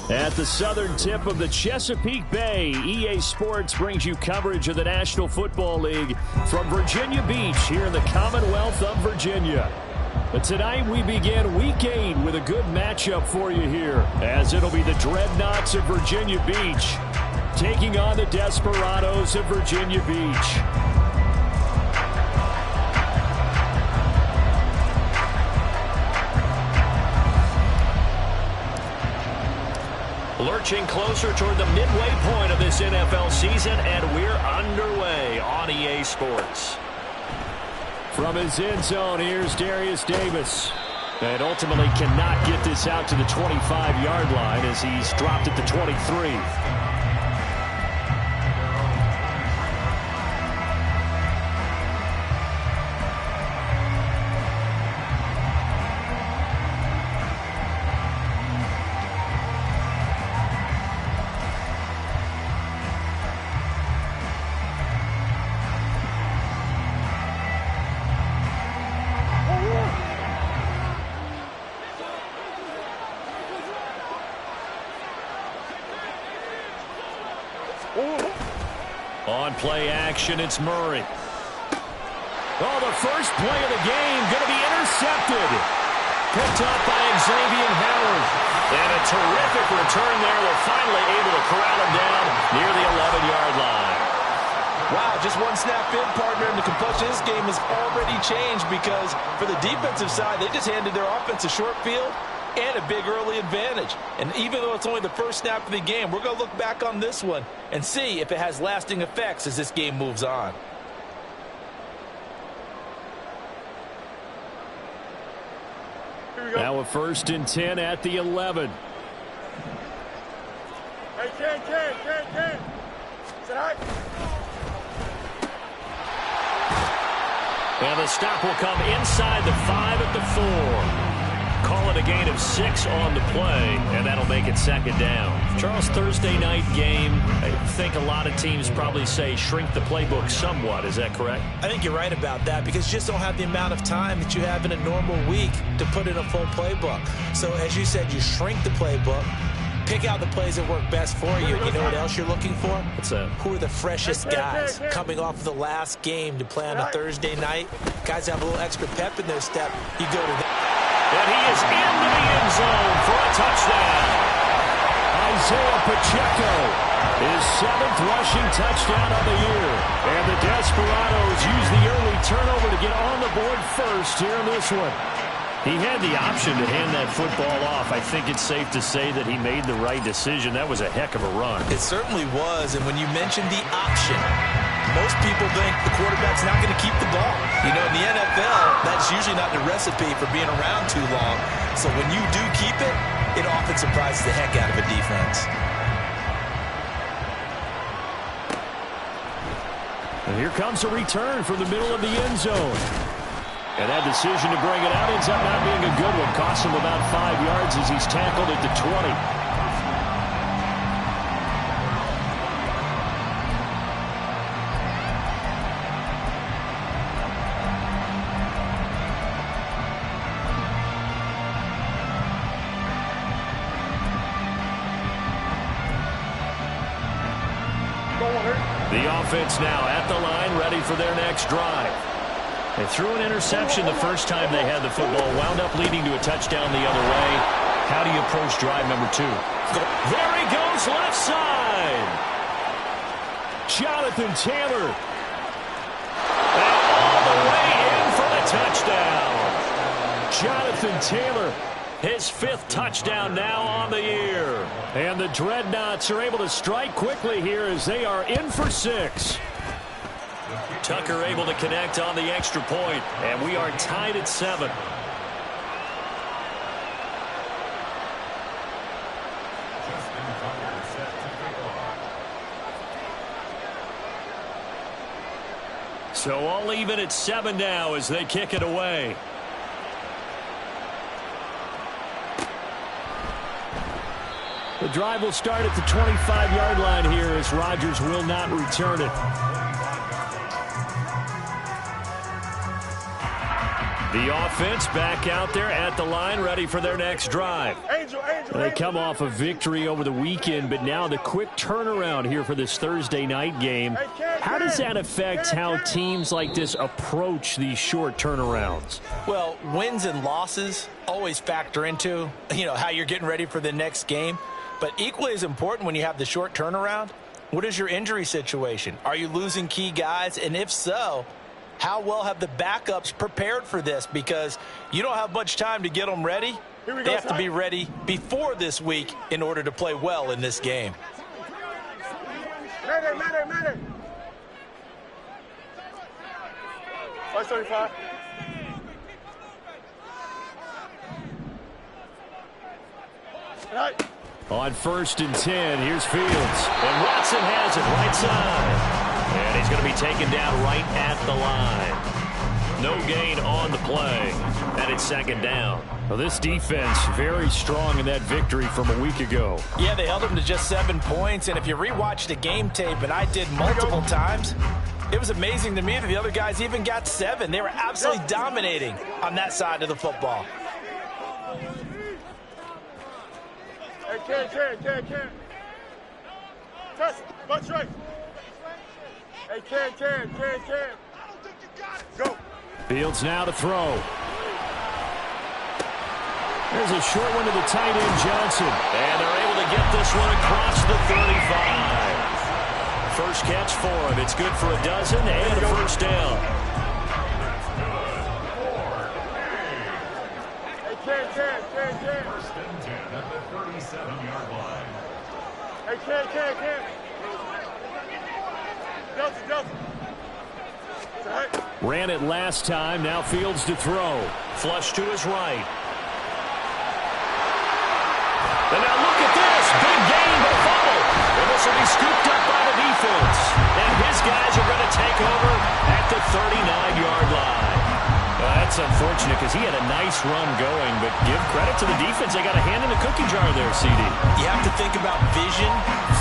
At the southern tip of the Chesapeake Bay, EA Sports brings you coverage of the National Football League from Virginia Beach here in the Commonwealth of Virginia. But tonight we begin Week 8 with a good matchup for you here, as it'll be the Dreadnoughts of Virginia Beach taking on the Desperados of Virginia Beach. Lurching closer toward the midway point of this NFL season, and we're underway on EA Sports. From his end zone, here's Darius Davis. And ultimately cannot get this out to the 25-yard line as he's dropped at the 23. On play action, it's Murray. Oh, the first play of the game going to be intercepted. Picked up by Xavier Howard. And a terrific return there. They're finally able to corral him down near the 11-yard line. Wow, just one snap in, partner, and the complexion of this game has already changed because for the defensive side, they just handed their offense a short field and a big early advantage. And even though it's only the first snap of the game, we're going to look back on this one and see if it has lasting effects as this game moves on. Now a 1st and 10 at the 11. Hey, Ken. Sit high. And the stop will come inside the 5 at the 4. Call it a gain of 6 on the play, and that'll make it 2nd down. Charles, Thursday night game, I think a lot of teams probably say shrink the playbook somewhat. Is that correct? I think you're right about that because you just don't have the amount of time that you have in a normal week to put in a full playbook. So as you said, you shrink the playbook, pick out the plays that work best for you. You know what else you're looking for? What's that? Who are the freshest guys coming off of the last game to play on a Thursday night? Guys have a little extra pep in their step. You go to them. And he is into the end zone for a touchdown. Isaiah Pacheco, his 7th rushing touchdown of the year. And the Desperados use the early turnover to get on the board first here in this one. He had the option to hand that football off. I think it's safe to say that he made the right decision. That was a heck of a run. It certainly was. And when you mentioned the option, most people think the quarterback's not going to keep the ball. You know, in the NFL, that's usually not the recipe for being around too long. So when you do keep it, it often surprises the heck out of a defense. And here comes a return from the middle of the end zone. And that decision to bring it out ends up not being a good one. Costs him about 5 yards as he's tackled at the 20. The offense now at the line, ready for their next drive. They threw an interception the first time they had the football, wound up leading to a touchdown the other way. How do you approach drive number 2? There he goes, left side. Jonathan Taylor. And all the way in for the touchdown. Jonathan Taylor, his 5th touchdown now on the year. And the Dreadnoughts are able to strike quickly here as they are in for 6. Tucker able to connect on the extra point, and we are tied at 7. So all even at 7 now as they kick it away. The drive will start at the 25-yard line here as Rodgers will not return it. The offense back out there at the line, ready for their next drive. They come off a victory over the weekend, but now the quick turnaround here for this Thursday night game. How does that affect how teams like this approach these short turnarounds? Well, wins and losses always factor into, how you're getting ready for the next game. But equally as important when you have the short turnaround, what is your injury situation? Are you losing key guys? And if so, how well have the backups prepared for this? Because you don't have much time to get them ready. They have to be ready before this week in order to play well in this game. Matter. 575. Right. On 1st and 10, here's Fields. And Watson has it right side. And he's going to be taken down right at the line. No gain on the play. And it's 2nd down. Well, this defense very strong in that victory from a week ago. Yeah, they held them to just 7 points. And if you rewatch the game tape, and I did multiple times, it was amazing to me that the other guys even got 7. They were absolutely dominating on that side of the football. Hey, Ken. Test, bunch right. Hey, Ken. Go. Fields now to throw. There's a short one to the tight end, Johnson. And they're able to get this one across the 35. First catch for him. It's good for a dozen and a 1st down. Hey, Ken. 1st and 10 at the 37-yard line. Hey, Ken. Delta. Ran it last time. Now Fields to throw. Flush to his right. And now look at this. Big gain, but a fumble. And this will be scooped up by the defense. And his guys are going to take over at the 39-yard line. That's unfortunate because he had a nice run going, but give credit to the defense. They got a hand in the cookie jar there, CD. You have to think about vision,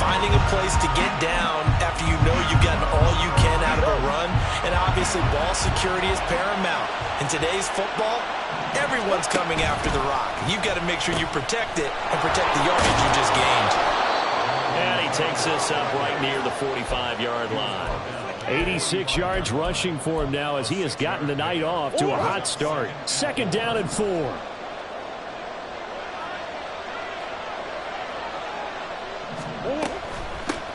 finding a place to get down after you know you've gotten all you can out of a run, and obviously ball security is paramount. In today's football, everyone's coming after the rock. You've got to make sure you protect it and protect the yardage you just gained. And he takes this up right near the 45-yard line. 86 yards rushing for him now as he has gotten the night off to a hot start. 2nd down and 4.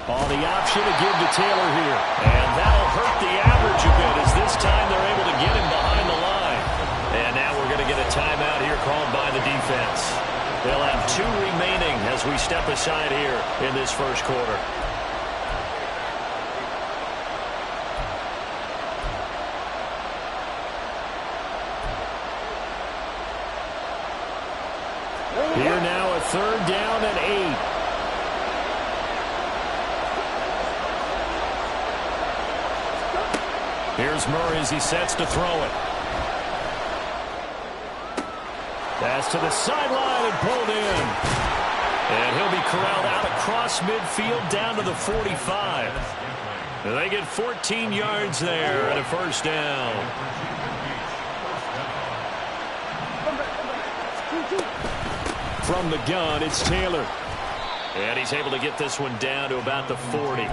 On the option to give to Taylor here. And that'll hurt the average a bit as this time they're able to get him behind the line. And now we're going to get a timeout here called by the defense. They'll have 2 remaining as we step aside here in this first quarter. Here now a 3rd down and 8. Here's Murray as he sets to throw it. Pass to the sideline and pulled in. And he'll be corralled out across midfield down to the 45. And they get 14 yards there and a 1st down. From the gun, it's Taylor. And he's able to get this one down to about the 40.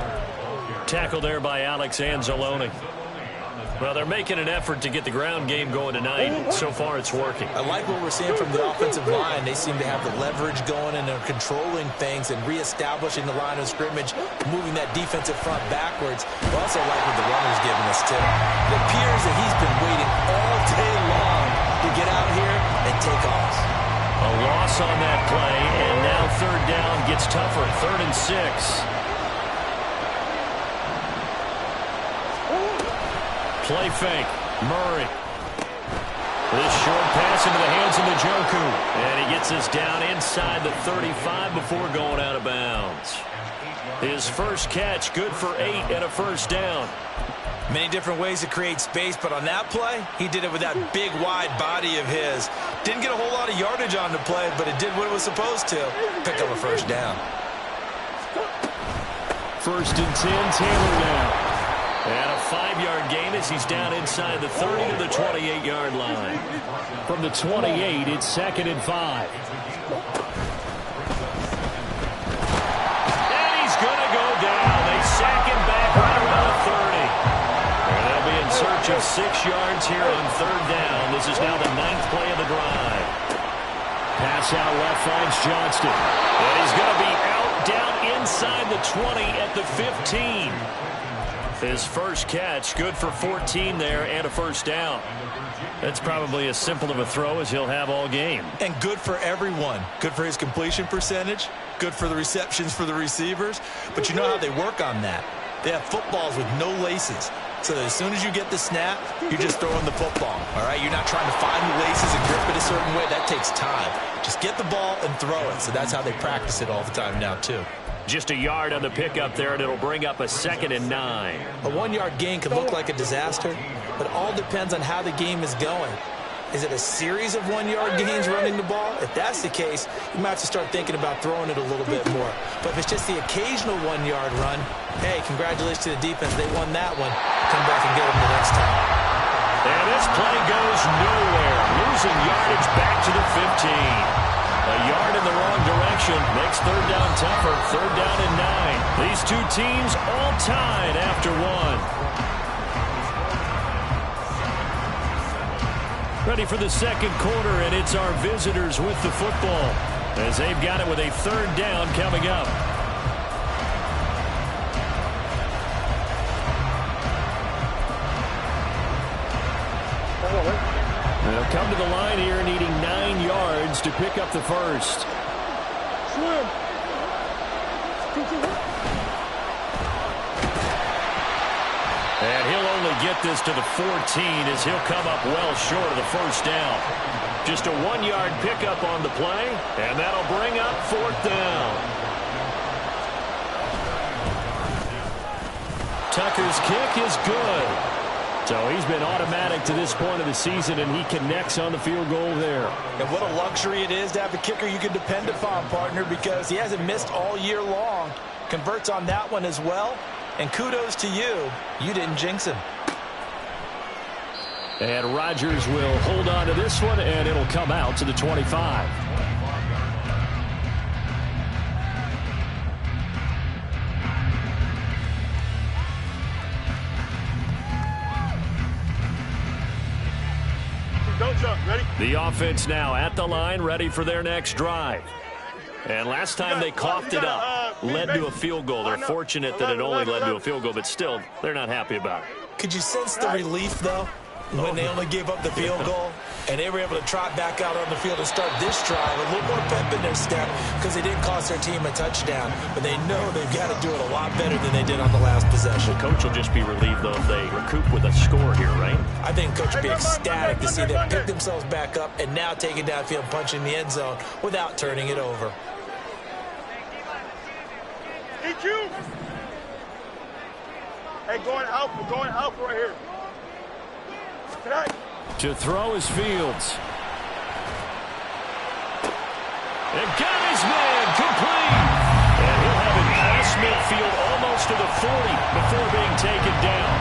Tackle there by Alex Anzalone. Well, they're making an effort to get the ground game going tonight. So far, it's working. I like what we're seeing from the offensive line. They seem to have the leverage going and they're controlling things and reestablishing the line of scrimmage, moving that defensive front backwards. I also like what the runner's giving us, too. It appears that he's been waiting all day long to get out here and take off. A loss on that play, and now 3rd down gets tougher. 3rd and 6. Play fake. Murray. This short pass into the hands of Njoku. And he gets us down inside the 35 before going out of bounds. His first catch, good for 8 and a 1st down. Many different ways to create space, but on that play, he did it with that big, wide body of his. Didn't get a whole lot of yardage on the play, but it did what it was supposed to. Pick up a 1st down. 1st and 10, Taylor now. And a 5-yard gain as he's down inside the 30 to the 28-yard line. From the 28, it's 2nd and 5. And he's going to go down. They sack him back right around the 30. And they'll be in search of 6 yards here on 3rd down. This is now the 9th play of the drive. Pass out left finds Johnston. And he's going to be out down inside the 20 at the 15. His first catch, good for 14 there and a 1st down. That's probably as simple of a throw as he'll have all game. And good for everyone. Good for his completion percentage. Good for the receptions for the receivers. But you know how they work on that. They have footballs with no laces. So that as soon as you get the snap, you're just throwing the football. All right? You're not trying to find the laces and grip it a certain way. That takes time. Just get the ball and throw it. So that's how they practice it all the time now, too. Just a yard on the pickup there, and it'll bring up a 2nd and 9. A 1-yard gain can look like a disaster, but it all depends on how the game is going. Is it a series of 1-yard gains running the ball? If that's the case, you might have to start thinking about throwing it a little bit more. But if it's just the occasional 1-yard run, hey, congratulations to the defense. They won that one. Come back and get them the next time. And this play goes nowhere. Losing yardage back to the 15. A yard in the wrong direction makes 3rd down tougher. 3rd down and 9. These two teams all tied after 1. Ready for the 2nd quarter, and it's our visitors with the football as they've got it with a 3rd down coming up. They'll come to the line here needing 9 yards to pick up the first. Swim. And he'll only get this to the 14 as he'll come up well short of the 1st down. Just a 1-yard pickup on the play, and that'll bring up 4th down. Tucker's kick is good. So he's been automatic to this point of the season, and he connects on the field goal there. And what a luxury it is to have a kicker you can depend upon, partner, because he hasn't missed all year long. Converts on that one as well. And kudos to you. You didn't jinx him. And Rodgers will hold on to this one, and it'll come out to the 25. Don't jump. Ready? The offense now at the line, ready for their next drive. And last time they coughed it up, led to a field goal. They're fortunate that it only led to a field goal, but still, they're not happy about it. Could you sense the relief, though, when they only gave up the field goal and they were able to trot back out on the field and start this drive with a little more pep in their step because they didn't cost their team a touchdown, but they know they've got to do it a lot better than they did on the last possession. The coach will just be relieved, though, if they recoup with a score here, right? I think coach will be ecstatic to see them pick themselves back up and now take it downfield, punching the end zone without turning it over. EQ. Hey, going out right here. Tonight. To throw is Fields. And got his man complete. And he'll have it past midfield almost to the 40 before being taken down.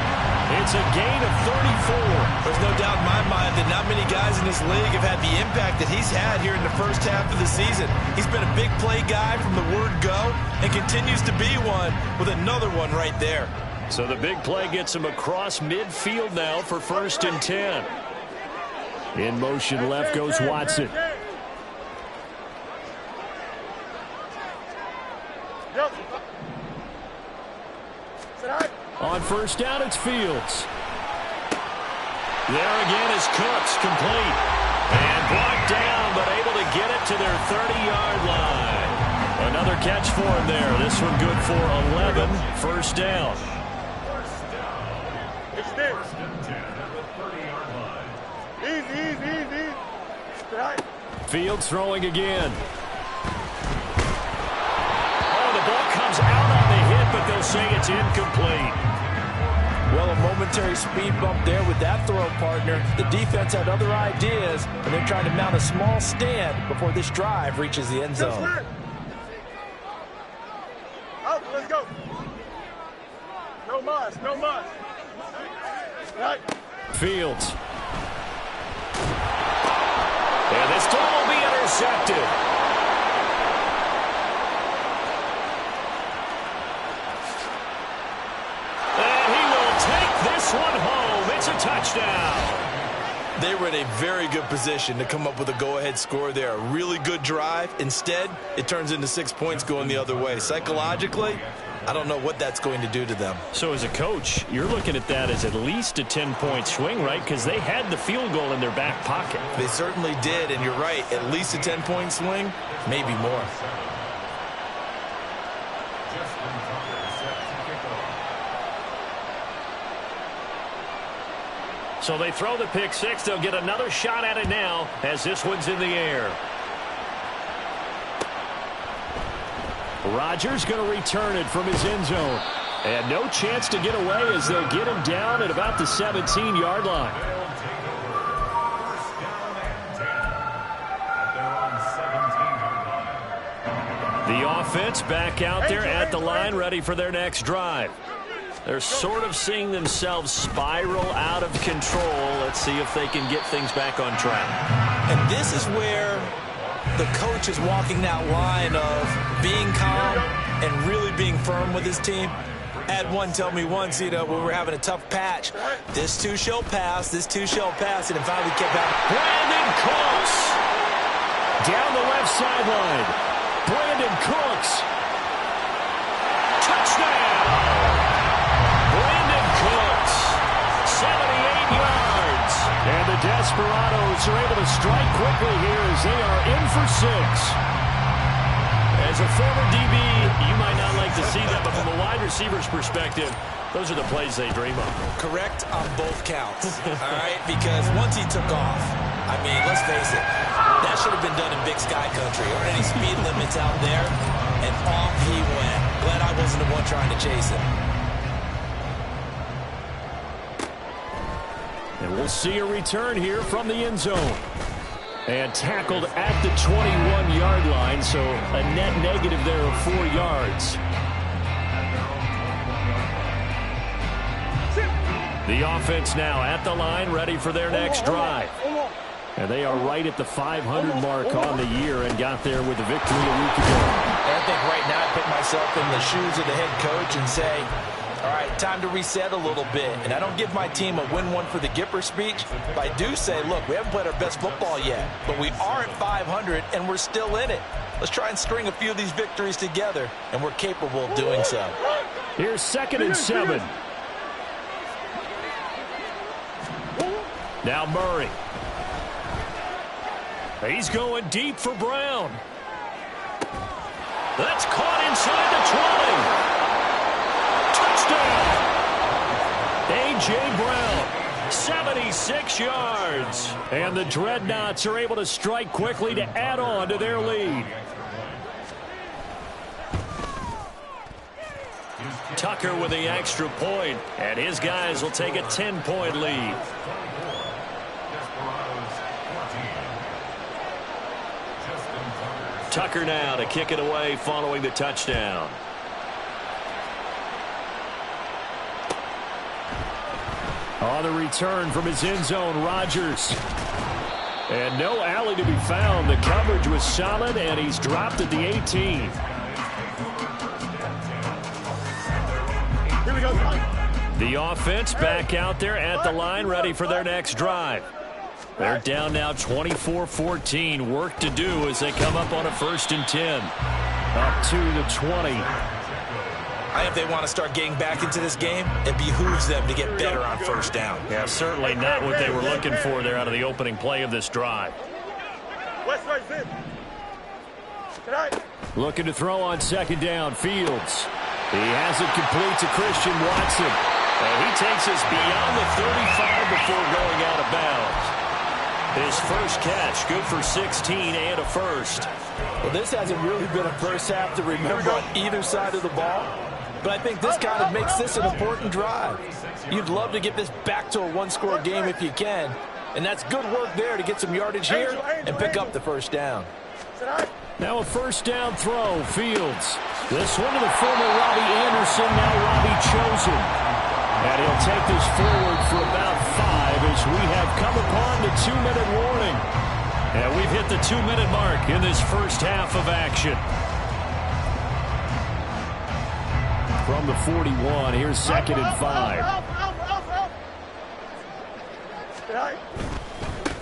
It's a gain of 34. There's no doubt in my mind that not many guys in this league have had the impact that he's had here in the first half of the season. He's been a big play guy from the word go and continues to be one with another one right there. So the big play gets him across midfield now for 1st and 10. In motion left goes Watson. On 1st down, it's Fields. There again is Cooks, complete. And brought down, but able to get it to their 30-yard line. Another catch for him there. This one good for 11. 1st down. It's there. Easy. Fields throwing again. Oh, the ball comes out on the hit, but they'll say it's incomplete. Well, a momentary speed bump there with that throw, partner. The defense had other ideas, and they're trying to mount a small stand before this drive reaches the end zone. Out, let's go. No mas. Fields. And this throw will be intercepted. And he will take this one home. It's a touchdown. They were in a very good position to come up with a go-ahead score there. A really good drive. Instead, it turns into 6 points going the other way. Psychologically, I don't know what that's going to do to them. So as a coach, you're looking at that as at least a 10-point swing, right? Because they had the field goal in their back pocket. They certainly did, and you're right. At least a 10-point swing, maybe more. So they throw the pick six. They'll get another shot at it now as this one's in the air. Rodgers going to return it from his end zone. And no chance to get away as they'll get him down at about the 17-yard line. The offense back out there at the line, ready for their next drive. They're sort of seeing themselves spiral out of control. Let's see if they can get things back on track. And this is where the coach is walking that line of being calm and really being firm with his team. I had one tell me once, when we were having a tough patch, this too shall pass, this too shall pass, and it finally kept happening. Brandon Cooks down the left sideline. Brandon Cooks. Touchdown. Brandon Cooks, 78 yards. And the Desperados are able to strike quickly here as they are in for 6. As a former DB, you might not like to see that, but from a wide receiver's perspective, those are the plays they dream of. Correct on both counts, all right? Because once he took off, I mean, let's face it, that should have been done in Big Sky Country. Or any speed limits out there, and off he went. Glad I wasn't the one trying to chase him. And we'll see a return here from the end zone. And tackled at the 21-yard line, so a net negative there of 4 yards. The offense now at the line, ready for their next drive. And they are right at the 500 mark on the year and got there with a victory a week ago. And I think right now I put myself in the shoes of the head coach and say, all right, time to reset a little bit. And I don't give my team a win one for the Gipper speech, but I do say, look, we haven't played our best football yet, but we are at 500 and we're still in it. Let's try and string a few of these victories together, and we're capable of doing so. Here's 2nd and 7. Now Murray. He's going deep for Brown. That's caught inside the 20. Touchdown. A.J. Brown, 76 yards. And the Dreadnoughts are able to strike quickly to add on to their lead. Tucker with the extra point, and his guys will take a 10-point lead. Tucker now to kick it away following the touchdown. On the return from his end zone, Rodgers. And no alley to be found. The coverage was solid, and he's dropped at the 18. Here we go. The offense back out there at the line, ready for their next drive. They're down now 24-14. Work to do as they come up on a 1st and 10. Up to the 20. I think if they want to start getting back into this game, it behooves them to get better on 1st down. Yeah, certainly not what they were looking for there out of the opening play of this drive. West right in. Tonight. Looking to throw on 2nd down, Fields. He has it complete to Christian Watson. And he takes us beyond the 35 before going out of bounds. His first catch, good for 16 and a 1st. Well, this hasn't really been a first half to remember on either side of the ball. But I think this kind of makes this an important drive. You'd love to get this back to a one-score game if you can. And that's good work there to get some yardage here and pick up the 1st down. Now a 1st down throw, Fields. This one to the former Robbie Anderson, now Robbie Chosen. And he'll take this forward for about 5 as we have come upon the 2-minute warning. And we've hit the 2-minute mark in this first half of action. From the 41, here's 2nd and 5.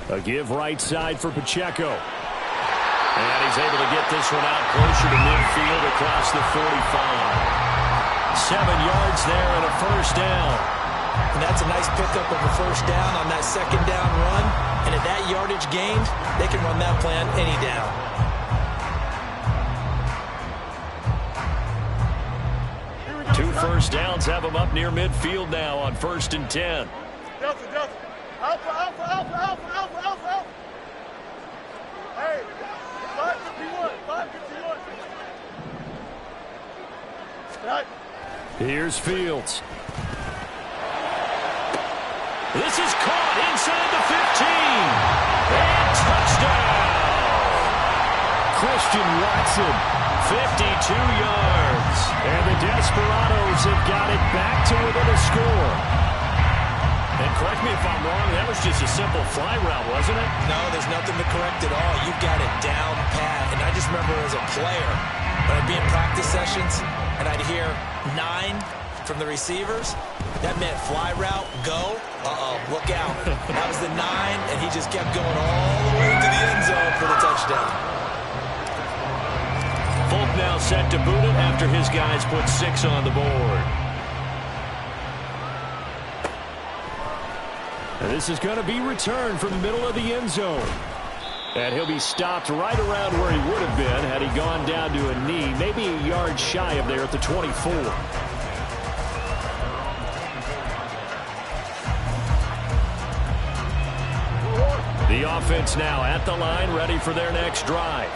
A give right side for Pacheco. And he's able to get this one out closer to midfield across the 45. 7 yards there and a first down. And that's a nice pickup of a first down on that 2nd down run. And at that yardage gained, they can run that plan any down. Two first downs have them up near midfield now on 1st and 10. Delta. Alpha. Hey, 551. Right. Here's Fields. This is caught inside the 15. And touchdown. Christian Watson, 52 yards. And the Desperados have got it back to within a score. And correct me if I'm wrong, that was just a simple fly route, wasn't it? No, there's nothing to correct at all. You've got it down pat. And I just remember as a player, when I'd be in practice sessions, and I'd hear 9 from the receivers, that meant fly route, go. Look out. That was the 9, and he just kept going all the way to the end zone for the touchdown. Folk now set to boot it after his guys put 6 on the board. And this is going to be returned from the middle of the end zone. And he'll be stopped right around where he would have been had he gone down to a knee, maybe a yard shy of there at the 24. The offense now at the line, ready for their next drive.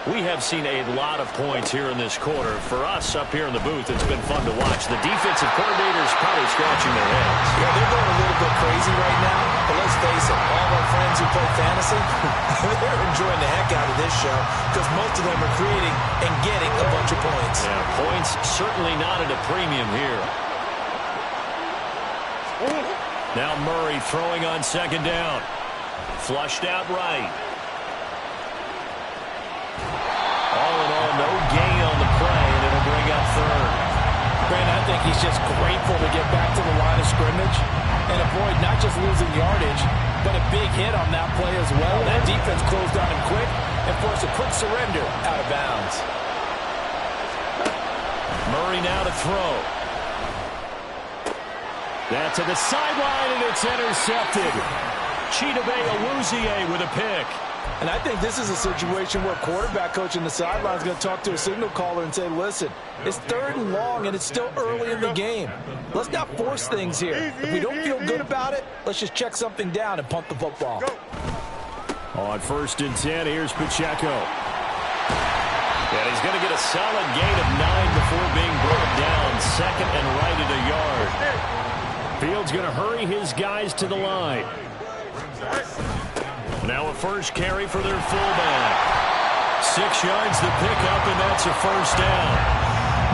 We have seen a lot of points here in this quarter. For us up here in the booth, it's been fun to watch. The defensive coordinators probably scratching their heads. Yeah, they're going a little bit crazy right now. But let's face it, all of our friends who play fantasy, they're enjoying the heck out of this show because most of them are creating and getting a bunch of points. Yeah, points certainly not at a premium here. Now Murray throwing on 2nd down. Flushed out right. All in all, no gain on the play, and it'll bring up 3rd. Brandon, I think he's just grateful to get back to the line of scrimmage and avoid not just losing yardage, but a big hit on that play as well. That defense closed on him quick and forced a quick surrender out of bounds. Murray now to throw. That's to the sideline, and it's intercepted. Chidobe Awuzie with a pick. And I think this is a situation where quarterback coach in the sideline is going to talk to a signal caller and say, listen, it's 3rd and long, and it's still early in the game. Let's not force things here. If we don't feel good about it, let's just check something down and punt the football. On 1st and 10, here's Pacheco. And he's going to get a solid gain of 9 before being brought down. 2nd and right at a yard. Fields going to hurry his guys to the line. Now a first carry for their fullback. 6 yards the pickup, and that's a first down.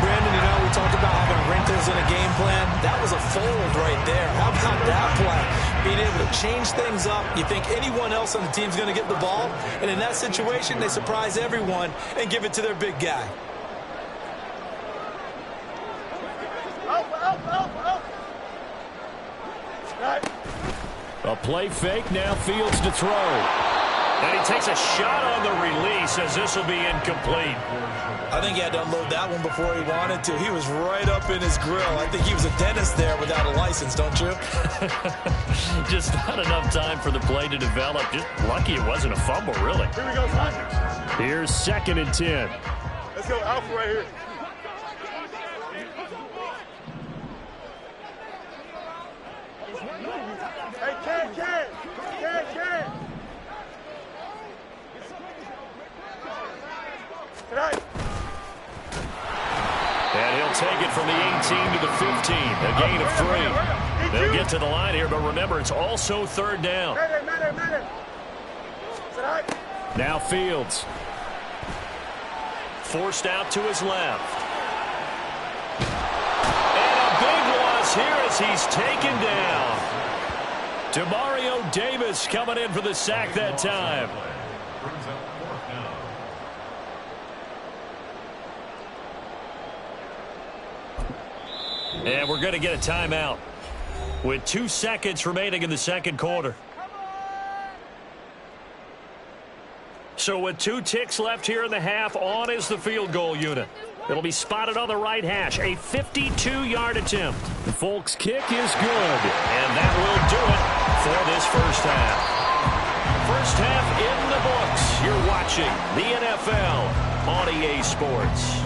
Brandon, you know, we talked about having wrinkles in a game plan. That was a fold right there. How about that play? Being able to change things up. You think anyone else on the team's going to get the ball, and in that situation, they surprise everyone and give it to their big guy. A play fake, now Fields to throw. And he takes a shot on the release as this will be incomplete. I think he had to unload that one before he wanted to. He was right up in his grill. I think he was a dentist there without a license, don't you? Just not enough time for the play to develop. Just lucky it wasn't a fumble, really. Here we go, son. Here's 2nd and 10. Let's go, Alpha right here. Hey, Ken. Tonight. And he'll take it from the 18 to the 15, a gain of 3. They'll get to the line here, but remember, it's also 3rd down. Now Fields. Forced out to his left. And a big loss here as he's taken down. Demario Davis coming in for the sack that time. Brings up 4th down. And we're going to get a timeout with 2 seconds remaining in the second quarter. So with 2 ticks left here in the half, on is the field goal unit. It'll be spotted on the right hash, a 52-yard attempt. The Folks kick is good, and that will do it for this first half. First half in the books. You're watching the NFL on EA Sports.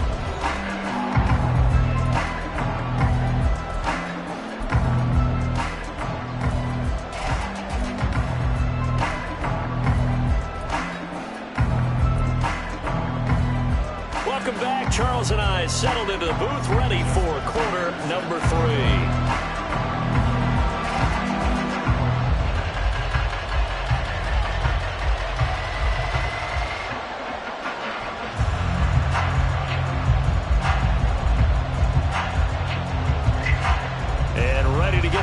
Welcome back. Charles and I settled into the booth, ready for quarter number 3.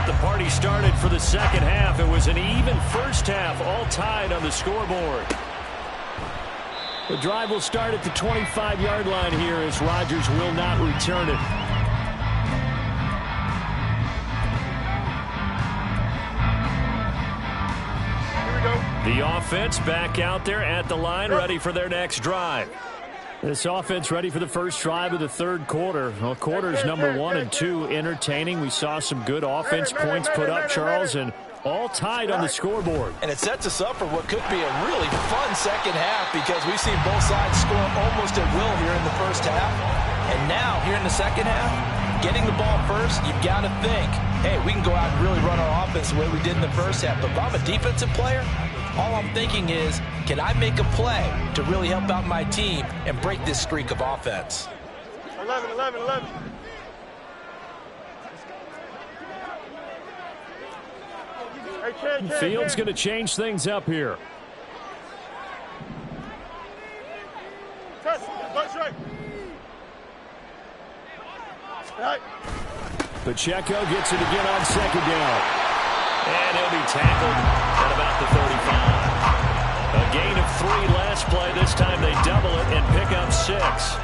The party started for the second half. It was an even first half, all tied on the scoreboard. The drive will start at the 25-yard line here as Rodgers will not return it. Here we go. The offense back out there at the line, ready for their next drive. This offense ready for the first drive of the third quarter. Well, quarters number 1 and 2 entertaining. We saw some good offense points put up, Charles, and all tied on the scoreboard. And it sets us up for what could be a really fun second half because we've seen both sides score almost at will here in the first half. And now, here in the second half, getting the ball first, you've got to think, hey, we can go out and really run our offense the way we did in the first half. But if I'm a defensive player, all I'm thinking is, can I make a play to really help out my team and break this streak of offense? 11, 11, 11. Hey, Fields going to change things up here. Press, punch right. Right. Pacheco gets it again on second down. And he'll be tackled at about the 35. A gain of 3 last play. This time they double it and pick up 6.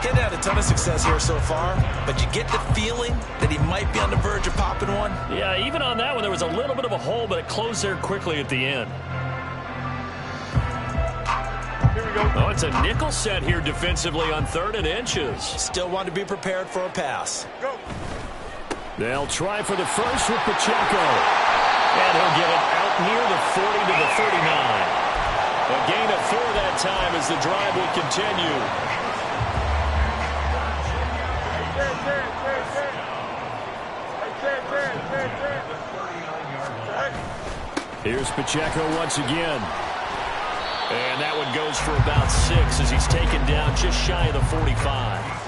He's had a ton of success here so far, but you get the feeling that he might be on the verge of popping one. Yeah, even on that one, there was a little bit of a hole, but it closed there quickly at the end. Here we go. Oh, it's a nickel set here defensively on 3rd and inches. Still want to be prepared for a pass. Go. They'll try for the first with Pacheco. And he'll get it out near the 40 to the 39. A gain of 4 that time as the drive will continue. Here's Pacheco once again. And that one goes for about 6 as he's taken down just shy of the 45.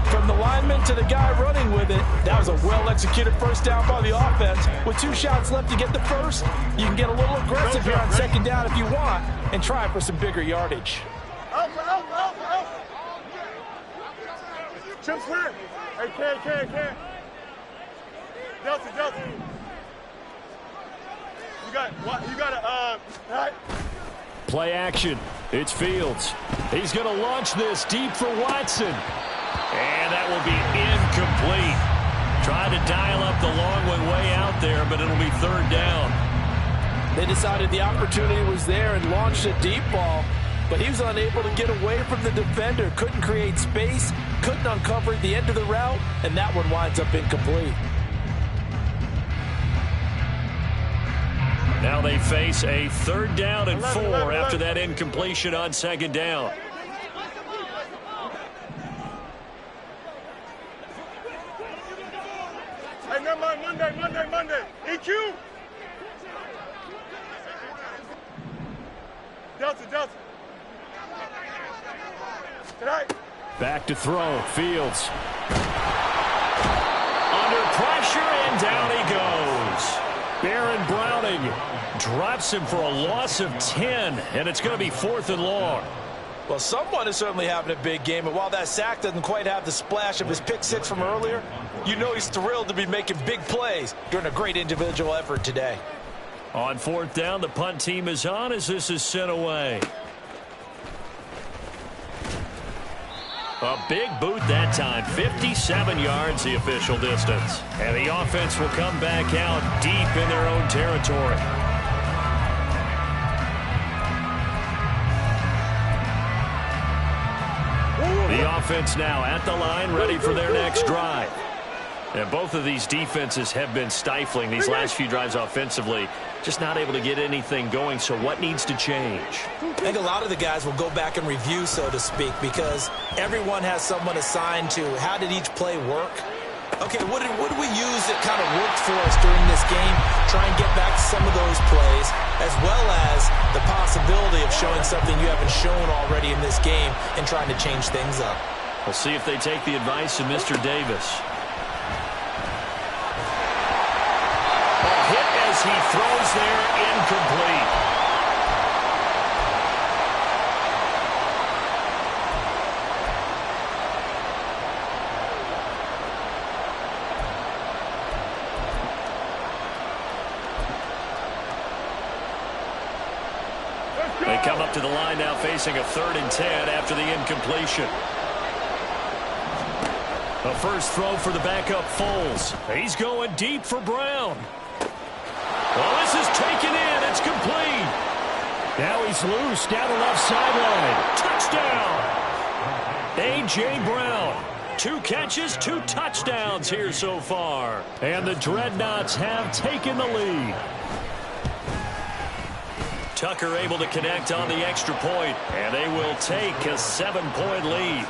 From the lineman to the guy running with it, that was a well-executed first down by the offense. With 2 shots left to get the first, you can get a little aggressive here on second down if you want and try for some bigger yardage. Out. Chips clear. Hey, can. Delta. You got right. Play action. It's Fields. He's going to launch this deep for Watson. And that will be incomplete. Tried to dial up the long one way out there, but it'll be 3rd down. They decided the opportunity was there and launched a deep ball, but he was unable to get away from the defender. Couldn't create space, couldn't uncover the end of the route, and that one winds up incomplete. Now they face a 3rd down and 4 after that incompletion on second down. Hey, never mind. Monday. EQ. Delta. Tonight. Back to throw. Fields. Under pressure, and down he goes. Baron Browning drops him for a loss of 10, and it's going to be 4th and long. Well, someone is certainly having a big game, and while that sack doesn't quite have the splash of his pick six from earlier, you know he's thrilled to be making big plays during a great individual effort today. On fourth down, the punt team is on as this is sent away. A big boot that time, 57 yards the official distance. And the offense will come back out deep in their own territory. The offense now at the line, ready for their next drive. And both of these defenses have been stifling these last few drives offensively. Just not able to get anything going, so what needs to change? I think a lot of the guys will go back and review, so to speak, because everyone has someone assigned to how did each play work. Okay, what did we use that kind of worked for us during this game? Try and get back to some of those plays, as well as the possibility of showing something you haven't shown already in this game and trying to change things up. We'll see if they take the advice of Mr. Davis. Hit as he throws there, incomplete. They come up to the line now facing a 3rd and 10 after the incompletion. A first throw for the backup Foles. He's going deep for Brown. Well, this is taken in. It's complete. Now he's loose down the left sideline. Touchdown. A.J. Brown. 2 catches, 2 touchdowns here so far. And the Dreadnoughts have taken the lead. Tucker able to connect on the extra point, and they will take a 7-point lead.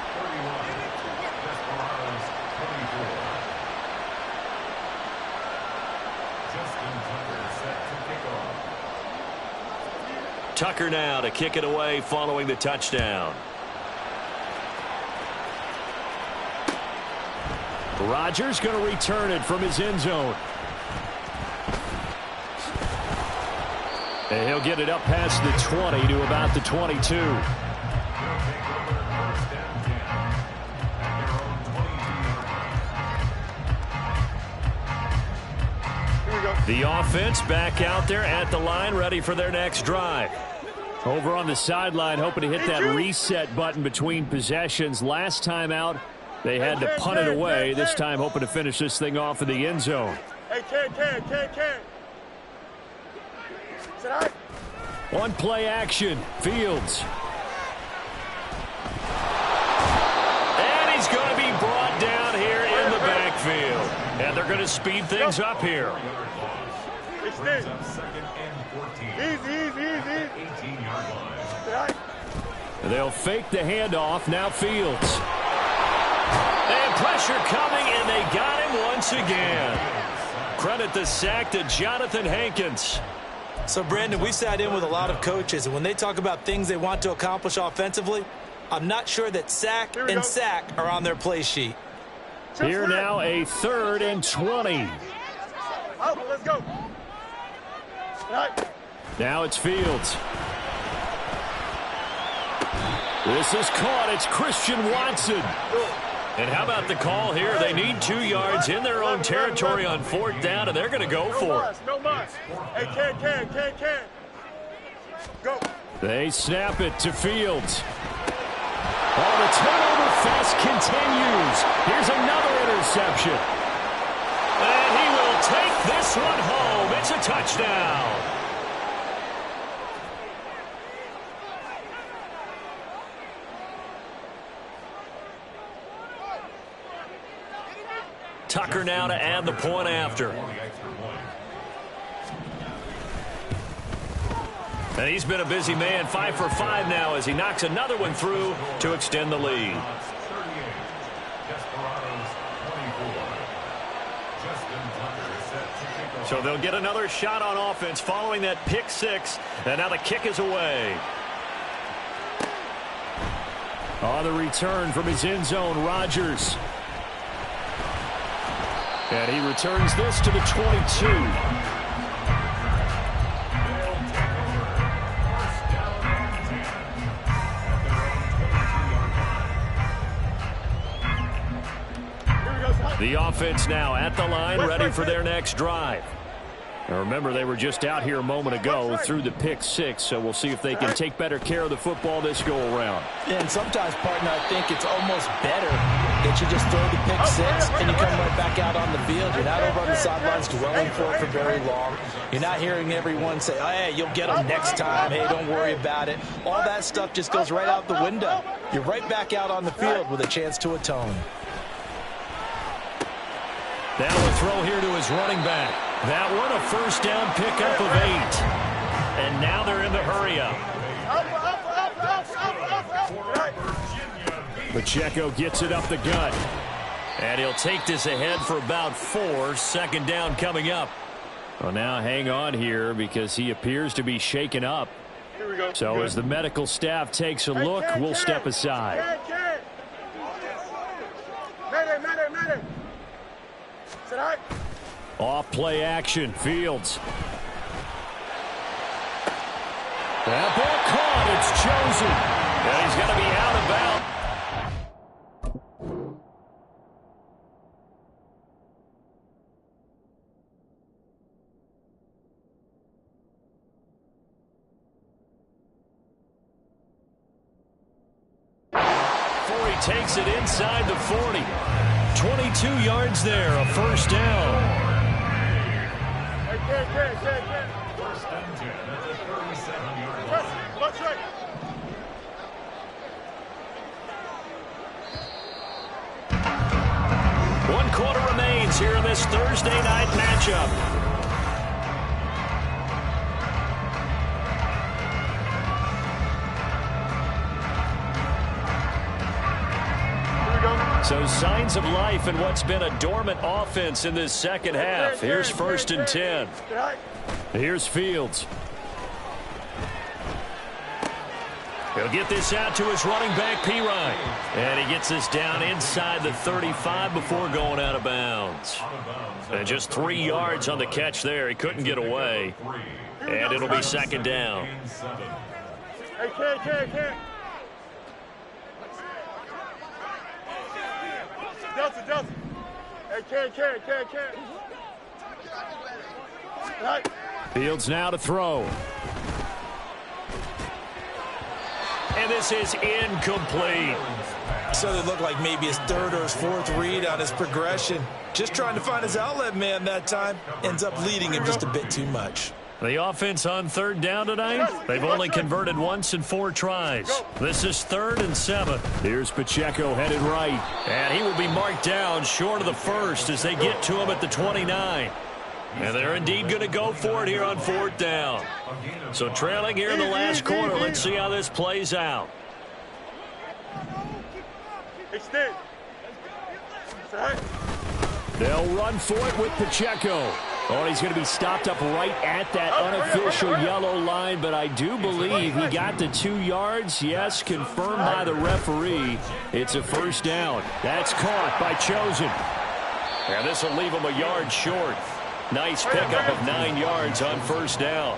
Tucker now to kick it away following the touchdown. Rodgers going to return it from his end zone. And he'll get it up past the 20 to about the 22. The offense back out there at the line, ready for their next drive. Over on the sideline, hoping to hit that reset button between possessions. Last time out, they had to punt it away. This time, hoping to finish this thing off in the end zone. Hey, Ken. On play action, Fields. And he's going to be brought down here in the backfield. And they're going to speed things up here. Easy. 18-yard line. They'll fake the handoff. Now Fields. And pressure coming, and they got him once again. Credit the sack to Jonathan Hankins. So, Brandon, we sat in with a lot of coaches, and when they talk about things they want to accomplish offensively, I'm not sure that sack and sack are on their play sheet. Here now a 3rd and 20. Let's go. Now it's Fields. This is caught. It's Christian Watson. And how about the call here? They need 2 yards in their own territory on 4th down, and they're going to go for it. No mas. Hey, Ken. Go. They snap it to Fields. Oh, the turnover fest continues. Here's another interception. And he will take this one home. It's a touchdown. Tucker now to add the point after. And he's been a busy man, 5 for 5 now as he knocks another one through to extend the lead. So they'll get another shot on offense following that pick 6. And now the kick is away. On the return from his end zone, Rodgers. And he returns this to the 22. The offense now at the line, ready for their next drive. Now remember, they were just out here a moment ago through the pick 6, so we'll see if they can take better care of the football this go-around. Yeah, and sometimes, partner, I think it's almost better that you just throw the pick 6 and you come right back out on the field. You're not over on the sidelines dwelling for it for very long. You're not hearing everyone say, oh, hey, you'll get them next time. Hey, don't worry about it. All that stuff just goes right out the window. You're right back out on the field with a chance to atone. Now a throw here to his running back. That one a first down pickup of 8. And now they're in the hurry-up. Pacheco gets it up the gut. And he'll take this ahead for about 4. Second down coming up. Well, now hang on here because he appears to be shaken up. Here we go. So as the medical staff takes a look, we'll step aside. Off play action, Fields. That ball caught, it's chosen. And he's going to be out of bounds. Before he takes it inside the 40. 22 yards there, a first down. First and 10 at the 37-yard line. Watch right. One quarter remains here in this Thursday night matchup. So signs of life in what's been a dormant offense in this second half. Here's first and 10. Here's Fields. He'll get this out to his running back, Pirine. And he gets this down inside the 35 before going out of bounds. And just 3 yards on the catch there. He couldn't get away. And it'll be second down. Hey, can't. Delta. Hey, can't. Right. Fields now to throw. And this is incomplete. So it looked like maybe his third or his fourth read on his progression. Just trying to find his outlet man that time. Ends up leading him just a bit too much. The offense on third down tonight, they've only converted once in 4 tries. This is 3rd and 7. Here's Pacheco headed right. And he will be marked down short of the first as they get to him at the 29. And they're indeed going to go for it here on 4th down. So trailing here in the last quarter. Let's see how this plays out. Extend. They'll run for it with Pacheco. Oh, he's going to be stopped up right at that unofficial yellow line, but I do believe he got the 2 yards. Yes, confirmed by the referee. It's a first down. That's caught by Chosen. And this will leave him a yard short. Nice pickup of 9 yards on first down.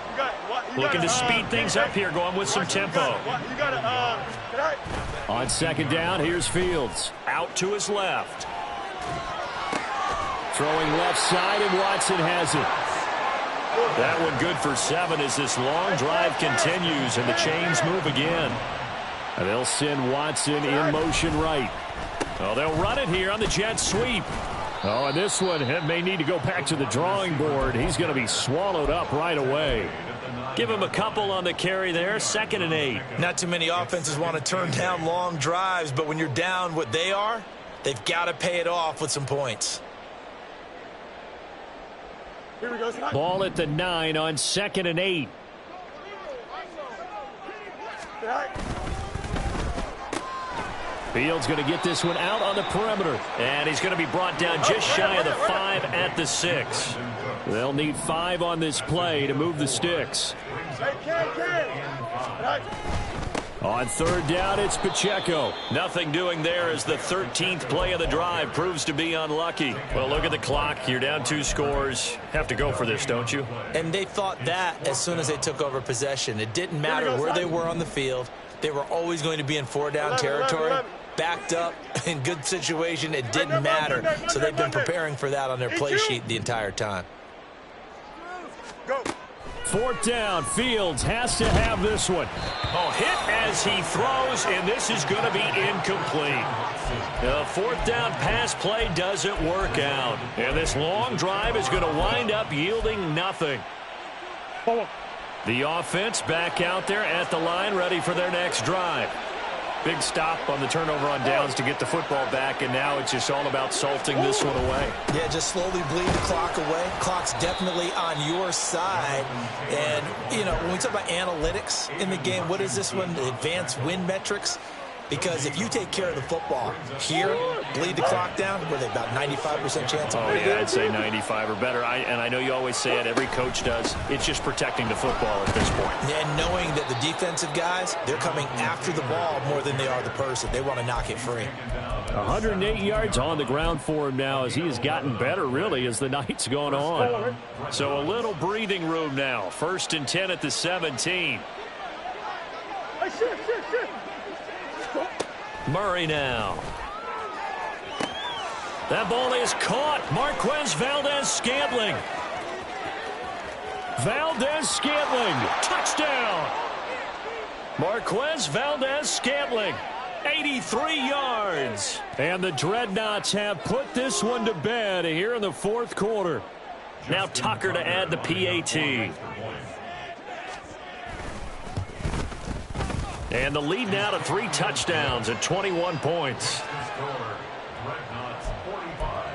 Looking to speed things up here, going with some tempo. On second down, here's Fields. Out to his left. Throwing left side, and Watson has it. That one good for 7 as this long drive continues, and the chains move again. And they'll send Watson in motion right. Oh, they'll run it here on the jet sweep. Oh, and this one may need to go back to the drawing board. He's going to be swallowed up right away. Give him a couple on the carry there. 2nd and 8. Not too many offenses want to turn down long drives, but when you're down what they are, they've got to pay it off with some points. Here we go. Ball at the 9 on 2nd and 8. Fields going to get this one out on the perimeter. And he's going to be brought down just shy of the 5 at the 6. They'll need 5 on this play to move the sticks. On third down, it's Pacheco. Nothing doing there as the 13th play of the drive proves to be unlucky. Well, look at the clock. You're down 2 scores. Have to go for this, don't you? And they thought that as soon as they took over possession. It didn't matter where they were on the field. They were always going to be in 4-down territory. backed up, in good situation. It didn't matter. So they've been preparing for that on their play sheet the entire time. Go. Fourth down. Fields has to have this one. Oh, hit as he throws, and this is going to be incomplete. The fourth down pass play doesn't work out. And this long drive is going to wind up yielding nothing. The offense back out there at the line, ready for their next drive. Big stop on the turnover on downs to get the football back, and now it's just all about salting this one away. Yeah, just slowly bleed the clock away. Clock's definitely on your side. And, you know, when we talk about analytics in the game, what is this one? The advanced win metrics? Because if you take care of the football here, bleed the clock down, were they about 95% chance of Oh, yeah, I'd say 95 or better. And I know you always say it, every coach does. It's just protecting the football at this point. And knowing that the defensive guys, they're coming after the ball more than they are the person. They want to knock it free. 108 yards on the ground for him now as he has gotten better, really, as the night's gone on. So a little breathing room now. 1st and 10 at the 17. Hey, shit. Murray now. That ball is caught. Marquez Valdes-Scantling. Valdes-Scantling. Touchdown. Marquez Valdes-Scantling. 83 yards. And the Dreadnoughts have put this one to bed here in the fourth quarter. Now Tucker to add the PAT. And the lead now to 3 touchdowns and 21 points. Dreadnoughts 45,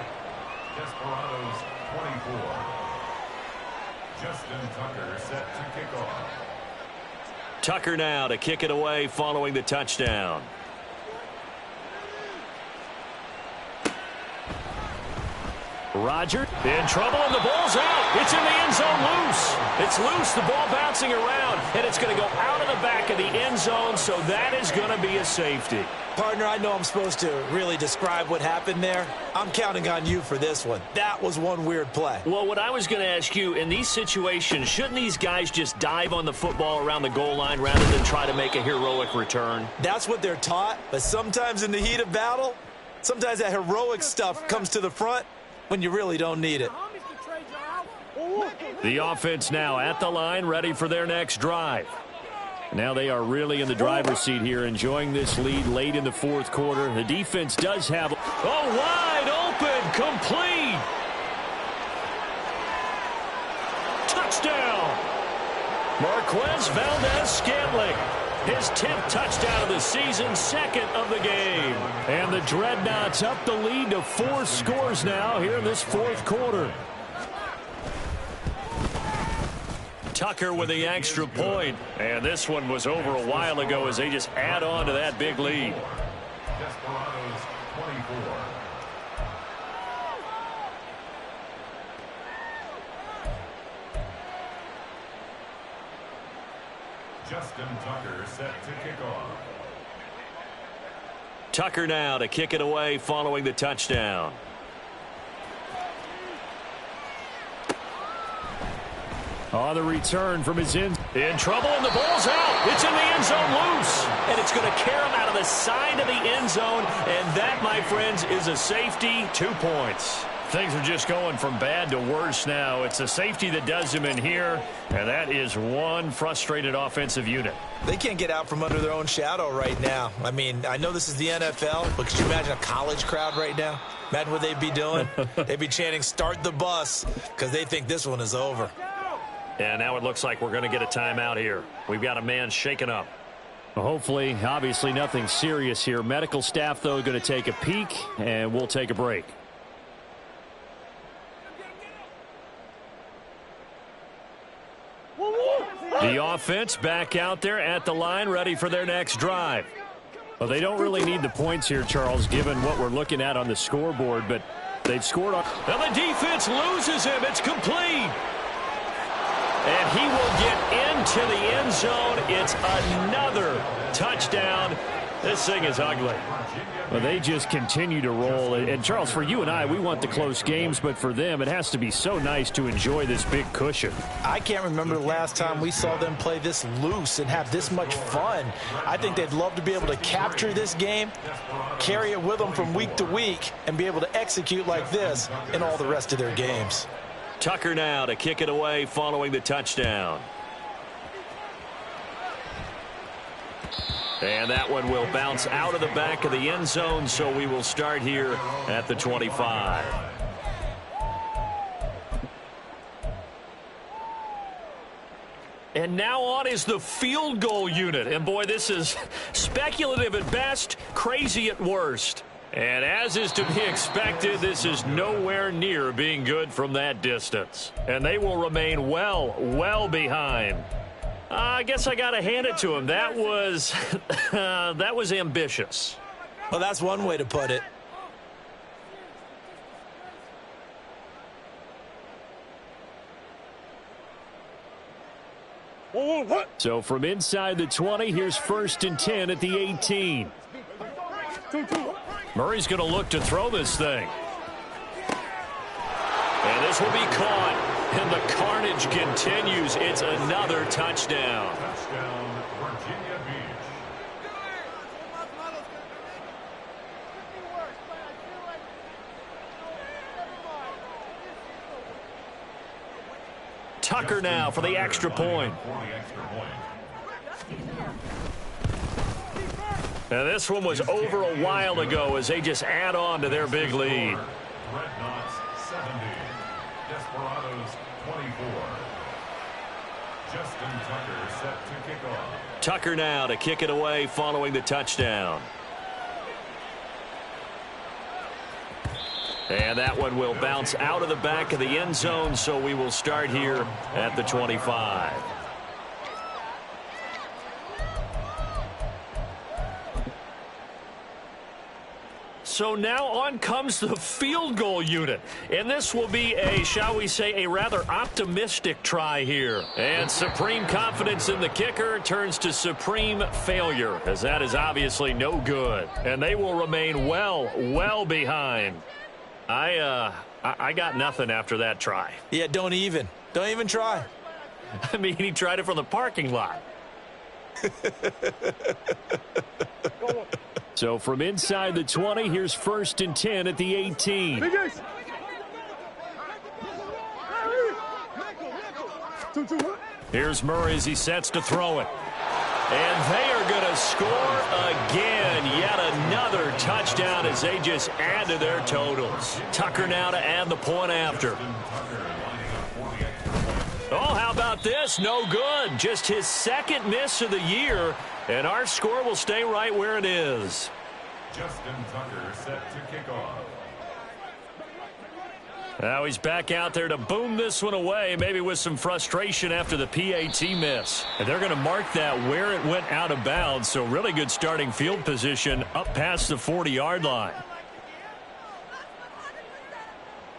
Desperados 24. Justin Tucker set to kick off. Tucker now to kick it away following the touchdown. Roger in trouble, and the ball's out. It's in the end zone loose. It's loose, the ball bouncing around, and it's going to go out of the back of the end zone, so that is going to be a safety. Partner, I know I'm supposed to really describe what happened there. I'm counting on you for this one. That was one weird play. Well, what I was going to ask you, in these situations, shouldn't these guys just dive on the football around the goal line rather than try to make a heroic return? That's what they're taught, but sometimes in the heat of battle, sometimes that heroic stuff comes to the front when you really don't need it. The offense now at the line, ready for their next drive. Now they are really in the driver's seat here, enjoying this lead late in the fourth quarter. The defense does have... Oh, wide open, complete. Touchdown. Marquez Valdes-Scantling. His 10th touchdown of the season, 2nd of the game. And the Dreadnoughts up the lead to 4 scores now here in this fourth quarter. Tucker with the extra point. And this one was over a while ago as they just add on to that big lead. Desperados 24. Justin Tucker set to kick off. Tucker now to kick it away following the touchdown. On the return from his in trouble, and the ball's out. It's in the end zone loose. And it's going to carry him out of the side of the end zone. And that, my friends, is a safety, 2 points. Things are just going from bad to worse now. It's a safety that does him in here, and that is one frustrated offensive unit. They can't get out from under their own shadow right now. I mean, I know this is the NFL, but could you imagine a college crowd right now? Imagine what they'd be doing. They'd be chanting, "Start the bus," because they think this one is over. And now it looks like we're going to get a timeout here. We've got a man shaken up. Well, hopefully, obviously nothing serious here. Medical staff, though, going to take a peek, and we'll take a break. The offense back out there at the line, ready for their next drive. Well, they don't really need the points here, Charles, given what we're looking at on the scoreboard, but they've scored on. And the defense loses him. It's complete. And he will get into the end zone. It's another touchdown. This thing is ugly. Well, they just continue to roll. And, Charles, for you and I, we want the close games, but for them, it has to be so nice to enjoy this big cushion. I can't remember the last time we saw them play this loose and have this much fun. I think they'd love to be able to capture this game, carry it with them from week to week, and be able to execute like this in all the rest of their games. Tucker now to kick it away following the touchdown. And that one will bounce out of the back of the end zone, so we will start here at the 25. And now on is the field goal unit. And, boy, this is speculative at best, crazy at worst. And as is to be expected, this is nowhere near being good from that distance. And they will remain well behind. I guess I got to hand it to him. That was that was ambitious. Well, that's one way to put it. So from inside the 20, here's 1st and 10 at the 18. Murray's going to look to throw this thing. And this will be caught. And the carnage continues. It's another touchdown. Touchdown, Virginia Beach. Tucker now for the extra point. And this one was over a while ago as they just add on to their big lead. Dreadnoughts 70. Desperados 24. Justin Tucker set to kick off. Tucker now to kick it away following the touchdown. And that one will bounce out of the back of the end zone, so we will start here at the 25. So now on comes the field goal unit. And this will be a, shall we say, a rather optimistic try here. And supreme confidence in the kicker turns to supreme failure, as that is obviously no good. And they will remain well behind. I got nothing after that try. Yeah, don't even try. I mean, he tried it from the parking lot. So from inside the 20, here's 1st and 10 at the 18. Here's Murray as he sets to throw it. And they are going to score again. Yet another touchdown as they just add to their totals. Tucker now to add the point after. Oh, how about this? No good. Just his second miss of the year. And our score will stay right where it is. Justin Tucker set to kick off. Now he's back out there to boom this one away, maybe with some frustration after the PAT miss. And they're going to mark that where it went out of bounds, so really good starting field position up past the 40-yard line.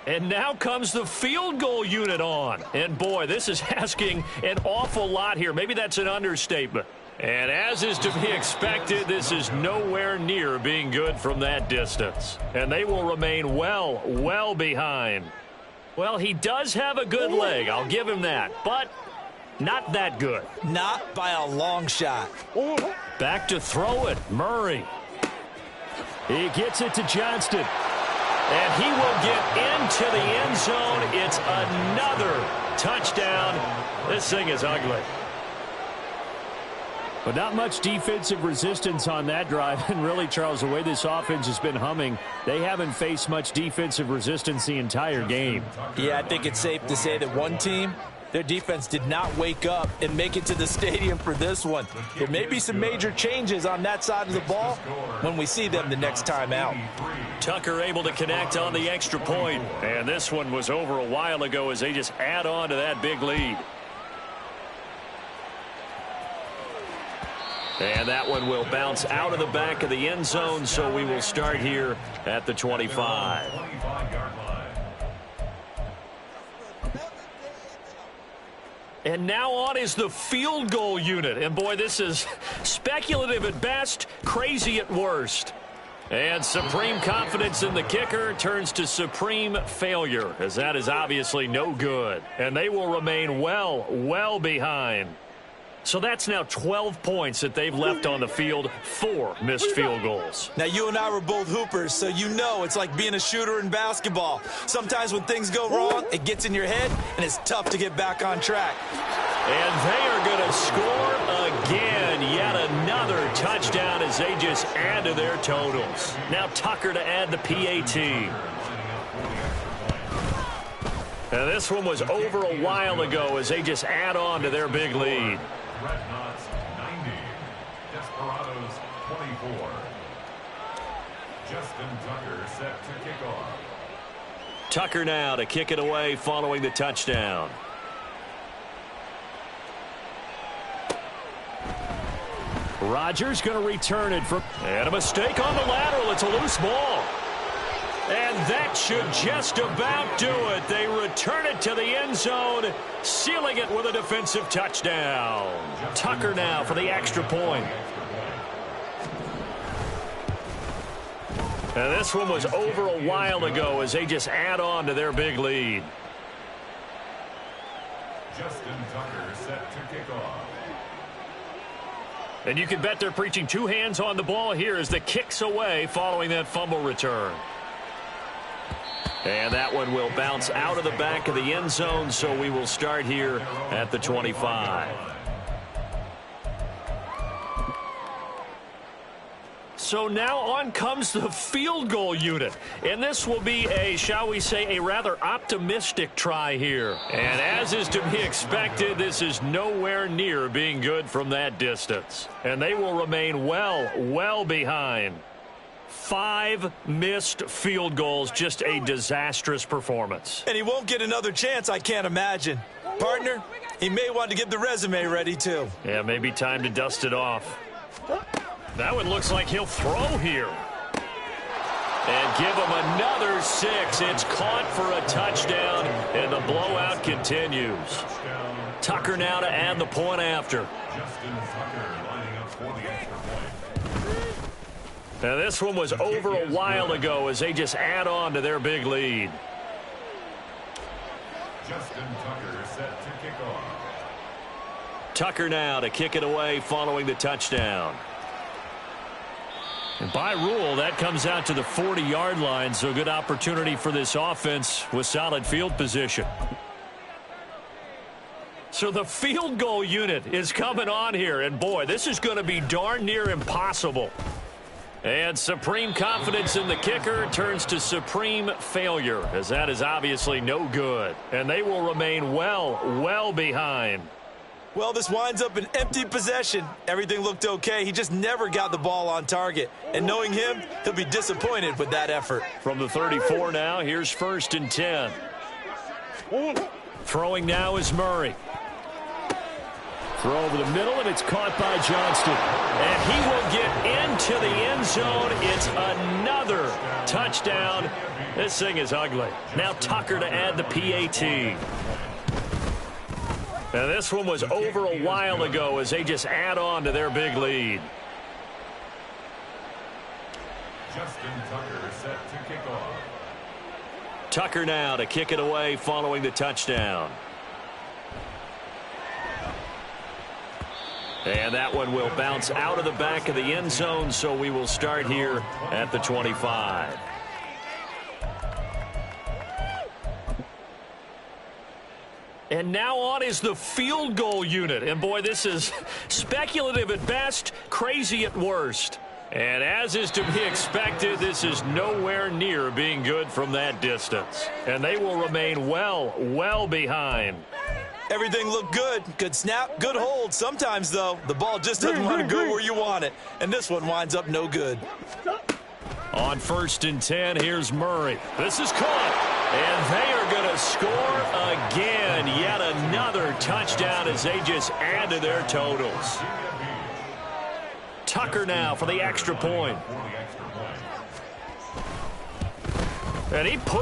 And now comes the field goal unit on. And, boy, this is asking an awful lot here. Maybe that's an understatement. And as is to be expected, this is nowhere near being good from that distance. And they will remain well behind. Well, he does have a good leg. I'll give him that. But not that good. Not by a long shot. Back to throw it. Murray. He gets it to Johnston. And he will get into the end zone. It's another touchdown. This thing is ugly. But not much defensive resistance on that drive. And really, Charles, the way this offense has been humming, they haven't faced much defensive resistance the entire game. Yeah, I think it's safe to say that one team, their defense did not wake up and make it to the stadium for this one. There may be some major changes on that side of the ball when we see them the next time out. Tucker able to connect on the extra point. And this one was over a while ago as they just add on to that big lead. And that one will bounce out of the back of the end zone, so we will start here at the 25. And now on is the field goal unit. And boy, this is speculative at best, crazy at worst. And supreme confidence in the kicker turns to supreme failure, as that is obviously no good. And they will remain well behind. So that's now 12 points that they've left on the field, 4 missed field goals. Now, you and I were both hoopers, so you know it's like being a shooter in basketball. Sometimes when things go wrong, it gets in your head, and it's tough to get back on track. And they are going to score again. Yet another touchdown as they just add to their totals. Now Tucker to add the PAT. And this one was over a while ago as they just add on to their big lead. Dreadnoughts 90, Desperados 24. Justin Tucker set to kick off. Tucker now to kick it away following the touchdown. Rodgers going to return it from, and a mistake on the lateral. It's a loose ball. And that should just about do it. They return it to the end zone, sealing it with a defensive touchdown. Tucker now for the extra point. And this one was over a while ago as they just add on to their big lead. Justin Tucker set to kick off. And you can bet they're preaching 2 hands on the ball here as the kick's away following that fumble return. And that one will bounce out of the back of the end zone, so we will start here at the 25. So now on comes the field goal unit. And this will be a, shall we say, a rather optimistic try here. And as is to be expected, this is nowhere near being good from that distance. And they will remain well behind. 5 missed field goals, just a disastrous performance. And he won't get another chance, I can't imagine. Partner, he may want to get the resume ready, too. Yeah, maybe time to dust it off. That one looks like he'll throw here. And give him another 6. It's caught for a touchdown, and the blowout continues. Tucker now to add the point after. Justin Tucker lining up for the extra point. Now this one was over a while ago as they just add on to their big lead. Justin Tucker set to kick off. Tucker now to kick it away following the touchdown. And by rule, that comes out to the 40-yard line, so a good opportunity for this offense with solid field position. So the field goal unit is coming on here, and boy, this is going to be darn near impossible. And supreme confidence in the kicker turns to supreme failure, as that is obviously no good. And they will remain well behind. Well, this winds up an empty possession. Everything looked okay. He just never got the ball on target. And knowing him, he'll be disappointed with that effort. From the 34 now, here's 1st and 10. Throwing now is Murray. Throw over the middle, and it's caught by Johnston. And he will get into the end zone. It's another touchdown. This thing is ugly. Now Tucker to add the PAT. And this one was over a while ago as they just add on to their big lead. Justin Tucker set to kick off. Tucker now to kick it away following the touchdown. And that one will bounce out of the back of the end zone, so we will start here at the 25. And now on is the field goal unit. And boy, this is speculative at best, crazy at worst. And as is to be expected, this is nowhere near being good from that distance. And they will remain well behind. Everything looked good. Good snap, good hold. Sometimes, though, the ball just doesn't want to go where you want it. And this one winds up no good. On 1st and 10, here's Murray. This is caught. And they are going to score again. Yet another touchdown as they just add to their totals. Tucker now for the extra point. And he put